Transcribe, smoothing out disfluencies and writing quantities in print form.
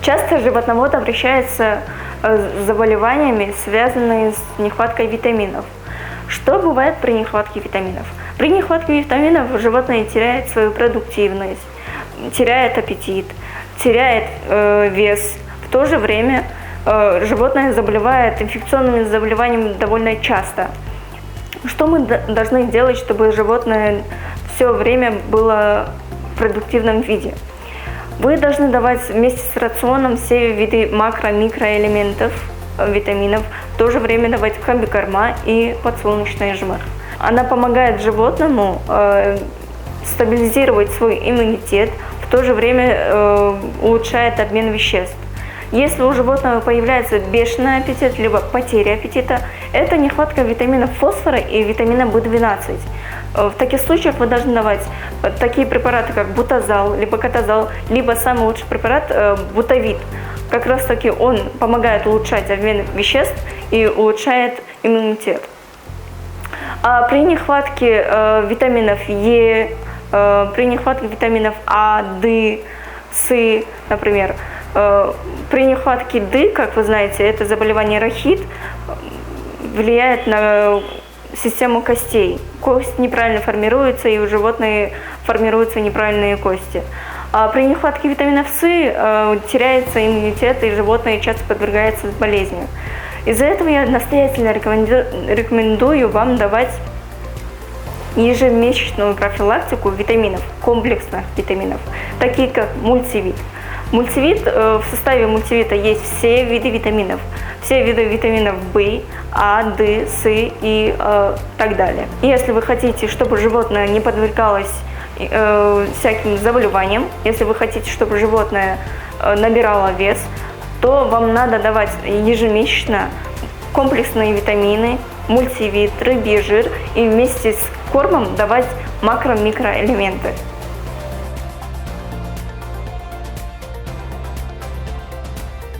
Часто животновод обращается с заболеваниями, связанными с нехваткой витаминов. Что бывает при нехватке витаминов? При нехватке витаминов животное теряет свою продуктивность, теряет аппетит, теряет вес. В то же время животное заболевает инфекционными заболеваниями довольно часто. Что мы должны делать, чтобы животное все время было в продуктивном виде? Вы должны давать вместе с рационом все виды макро-микроэлементов, витаминов, в то же время давать комбикорма и подсолнечный жир. Она помогает животному стабилизировать свой иммунитет, в то же время улучшает обмен веществ. Если у животного появляется бешеный аппетит, либо потеря аппетита, это нехватка витаминов фосфора и витамина В12. В таких случаях вы должны давать такие препараты, как бутазал, либо катазал, либо самый лучший препарат бутавит. Как раз таки он помогает улучшать обмен веществ и улучшает иммунитет. А при нехватке витаминов Е, при нехватке витаминов А, Д, С, например, при нехватке Д, как вы знаете, это заболевание рахит, влияет на систему костей. Кость неправильно формируется, и у животных формируются неправильные кости. А при нехватке витаминов С теряется иммунитет, и животное часто подвергается болезням. Из-за этого я настоятельно рекомендую вам давать ежемесячную профилактику витаминов, комплексных витаминов, такие как мультивит. В составе мультивита есть все виды витаминов, все виды витаминов В, А, Д, С и так далее. Если вы хотите, чтобы животное не подвергалось всяким заболеваниям, если вы хотите, чтобы животное набирало вес, то вам надо давать ежемесячно комплексные витамины, мультивит, рыбий жир и вместе с кормом давать макро-микроэлементы.